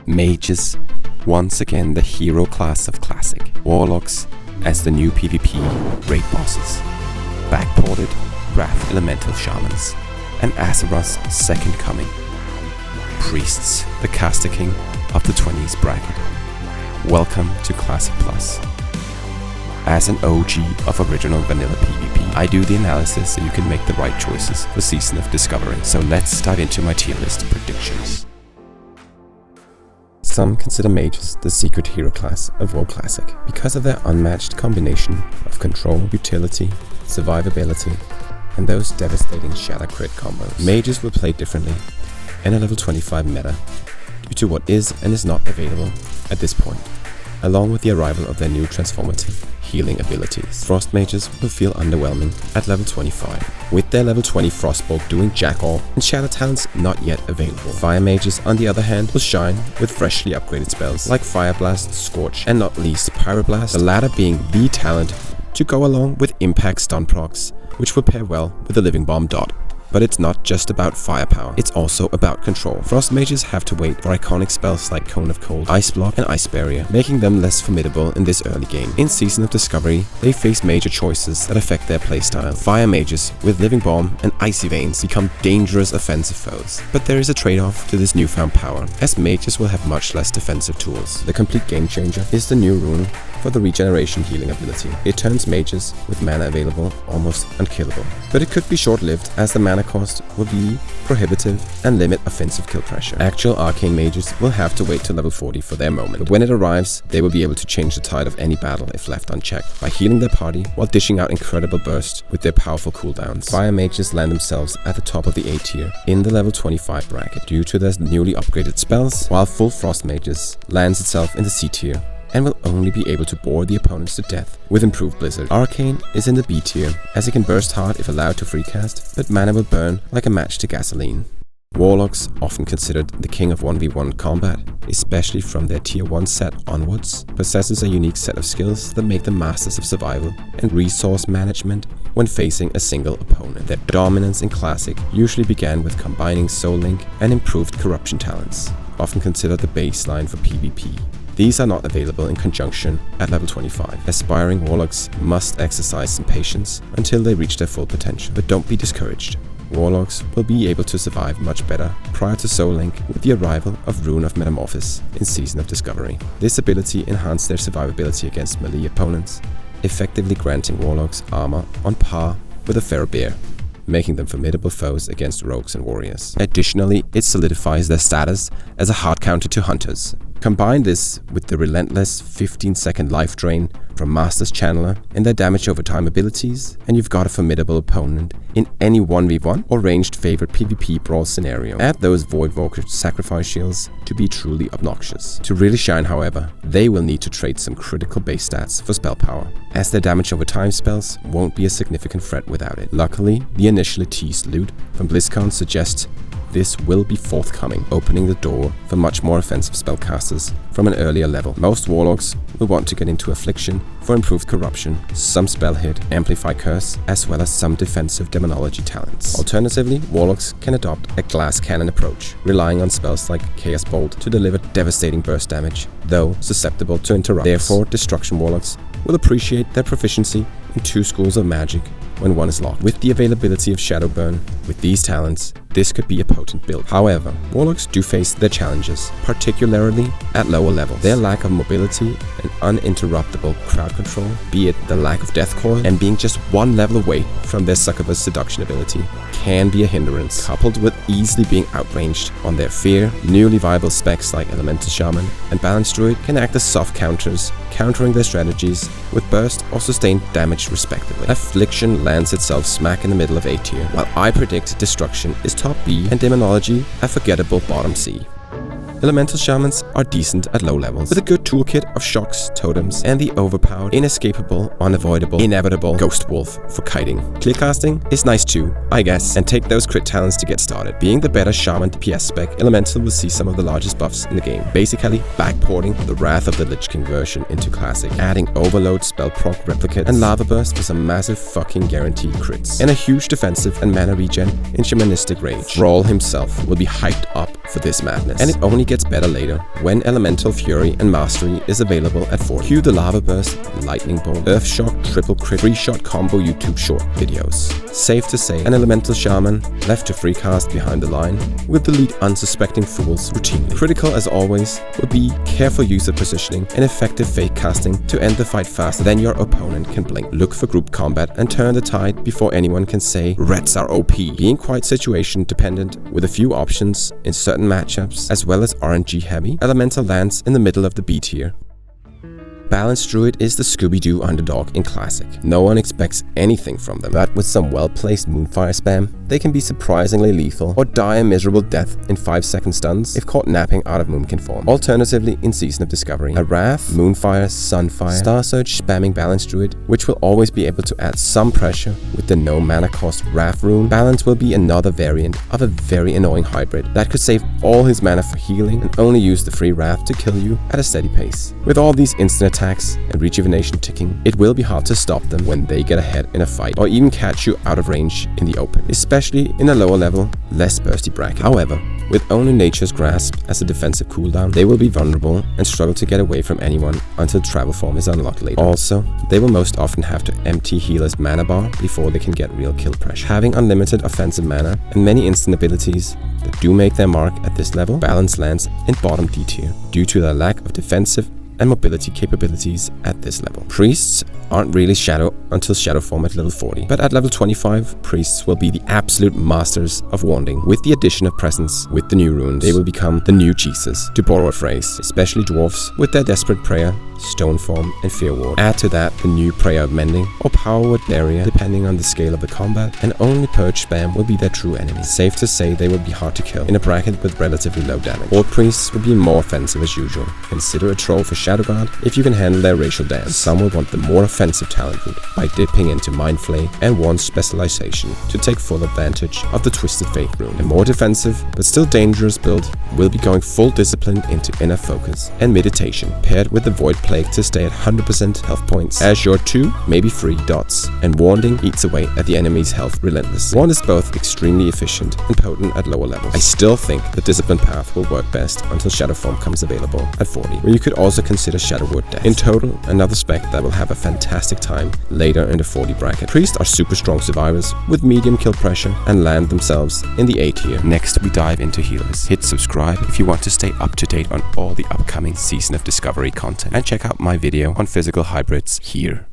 Mages, once again the hero class of Classic. Warlocks as the new PvP raid bosses. Backported Wrath Elemental Shamans, and Azeroth's second coming. Priests, the caster king of the 20s bracket. Welcome to Classic Plus. As an OG of original vanilla PvP, I do the analysis so you can make the right choices for Season of Discovery. So let's dive into my tier list predictions. Some consider mages the secret hero class of WoW Classic because of their unmatched combination of control, utility, survivability, and those devastating shatter crit combos. Mages will play differently in a level 25 meta due to what is and is not available at this point, along with the arrival of their new transformative healing abilities. Frost mages will feel underwhelming at level 25, with their level 20 Frostbolt doing jack all and shatter talents not yet available. Fire mages, on the other hand, will shine with freshly upgraded spells like Fire Blast, Scorch, and not least Pyroblast, the latter being the talent to go along with Impact Stun procs, which will pair well with the Living Bomb Dot. But it's not just about firepower, it's also about control. Frost mages have to wait for iconic spells like Cone of Cold, Ice Block, and Ice Barrier, making them less formidable in this early game. In Season of Discovery, they face major choices that affect their playstyle. Fire mages with Living Bomb and Icy Veins become dangerous offensive foes. But there is a trade-off to this newfound power, as mages will have much less defensive tools. The complete game changer is the new rune for the regeneration healing ability. It turns mages with mana available almost unkillable. But it could be short-lived, as the mana cost will be prohibitive and limit offensive kill pressure. Actual arcane mages will have to wait till level 40 for their moment, but when it arrives, they will be able to change the tide of any battle if left unchecked by healing their party while dishing out incredible bursts with their powerful cooldowns. Fire mages land themselves at the top of the A tier in the level 25 bracket due to their newly upgraded spells, while full Frost mages lands itself in the C tier and will only be able to bore the opponents to death with improved Blizzard. Arcane is in the B tier, as it can burst hard if allowed to freecast, but mana will burn like a match to gasoline. Warlocks, often considered the king of 1v1 combat, especially from their tier 1 set onwards, possesses a unique set of skills that make them masters of survival and resource management when facing a single opponent. Their dominance in Classic usually began with combining Soul Link and improved corruption talents, often considered the baseline for PvP. These are not available in conjunction at level 25. Aspiring Warlocks must exercise some patience until they reach their full potential. But don't be discouraged. Warlocks will be able to survive much better prior to Soul Link with the arrival of Rune of Metamorphosis in Season of Discovery. This ability enhances their survivability against melee opponents, effectively granting Warlocks armor on par with a Feral Bear, making them formidable foes against rogues and warriors. Additionally, it solidifies their status as a hard counter to hunters. Combine this with the relentless 15-second life drain from Master's Channeler and their damage over time abilities, and you've got a formidable opponent in any 1v1 or ranged favorite PvP brawl scenario. Add those Voidwalker sacrifice shields to be truly obnoxious. To really shine, however, they will need to trade some critical base stats for spell power, as their damage over time spells won't be a significant threat without it. Luckily, the initially teased loot from BlizzCon suggests this will be forthcoming, opening the door for much more offensive spellcasters from an earlier level. Most Warlocks will want to get into Affliction for improved corruption, some spell hit, amplify curse, as well as some defensive demonology talents. Alternatively, Warlocks can adopt a glass cannon approach, relying on spells like Chaos Bolt to deliver devastating burst damage, though susceptible to interrupt. Therefore, Destruction Warlocks will appreciate their proficiency in 2 schools of magic when one is locked. With the availability of Shadow Burn, with these talents, this could be a potent build. However, Warlocks do face their challenges, particularly at lower levels. Their lack of mobility and uninterruptible crowd control, be it the lack of Death Coil and being just 1 level away from their Succubus seduction ability, can be a hindrance, coupled with easily being outranged on their Fear. Newly viable specs like Elemental Shaman and Balanced Druid can act as soft counters, countering their strategies with burst or sustained damage respectively. Affliction lands itself smack in the middle of A tier, while I predict Destruction is top B and Demonology a forgettable bottom C. Elemental Shamans are decent at low levels, with a good toolkit of shocks, totems, and the overpowered, inescapable, unavoidable, inevitable Ghost Wolf for kiting. Clearcasting is nice too, I guess, and take those crit talents to get started. Being the better Shaman DPS spec, Elemental will see some of the largest buffs in the game, basically backporting the Wrath of the Lich King version into Classic, adding Overload, Spell Proc, Replicate, and Lava Burst for some massive fucking guaranteed crits, and a huge defensive and mana regen in Shamanistic Rage. Thrall himself will be hyped up for this madness, and it only gets better later, when Elemental Fury and Mastery is available at 40. Cue the Lava Burst, Lightning Bolt, Earth Shock, Triple Crit, Free Shot combo YouTube short videos. Safe to say, an Elemental Shaman left to free cast behind the line will delete unsuspecting fools routinely. Critical as always will be careful use of positioning and effective fake casting to end the fight faster than your opponent can blink. Look for group combat and turn the tide before anyone can say Reds are OP. Being quite situation dependent with a few options in certain matchups as well as RNG heavy, Elemental lands in the middle of the B tier. Balanced Druid is the Scooby-Doo underdog in Classic. No one expects anything from them, but with some well-placed Moonfire spam, they can be surprisingly lethal or die a miserable death in 5-second stuns if caught napping out of Moonkin form. Alternatively, in Season of Discovery, a Wrath, Moonfire, Sunfire, Star Surge spamming Balanced Druid, which will always be able to add some pressure with the no mana cost Wrath rune. Balance will be another variant of a very annoying hybrid that could save all his mana for healing and only use the free Wrath to kill you at a steady pace. With all these instant attacks and rejuvenation ticking, it will be hard to stop them when they get ahead in a fight or even catch you out of range in the open, especially in a lower level, less bursty bracket. However, with only Nature's Grasp as a defensive cooldown, they will be vulnerable and struggle to get away from anyone until Travel Form is unlocked later. Also, they will most often have to empty healer's mana bar before they can get real kill pressure. Having unlimited offensive mana and many instant abilities that do make their mark at this level, Balance lands in bottom D tier due to their lack of defensive and mobility capabilities at this level. Priests aren't really Shadow until Shadow Form at level 40, but at level 25, Priests will be the absolute masters of wanding. With the addition of Presence with the new runes, they will become the new Jesus, to borrow a phrase, especially Dwarfs with their Desperate Prayer, Stone Form, and Fear Ward. Add to that the new Prayer of Mending or Power Word Barrier, depending on the scale of the combat, and only Purge spam will be their true enemy. Safe to say they will be hard to kill in a bracket with relatively low damage. All Priests will be more offensive as usual. Consider a troll for Shadow Guard if you can handle their racial dance. Some will want the more offensive talent route by dipping into Mind Flay and Wand Specialization to take full advantage of the Twisted Faith rune. A more defensive but still dangerous build will be going full discipline into Inner Focus and Meditation, paired with the Void Plague to stay at 100% health points, as your 2, maybe 3 dots, and Wanding eats away at the enemy's health relentlessly. Wand is both extremely efficient and potent at lower levels. I still think the Discipline path will work best until Shadow Form comes available at 40, where you could also consider Shadow Word Death. In total, another spec that will have a fantastic time later in the 40 bracket. Priests are super strong survivors with medium kill pressure and land themselves in the A tier. Next, we dive into healers. Hit subscribe if you want to stay up to date on all the upcoming Season of Discovery content, and check out my video on physical hybrids here.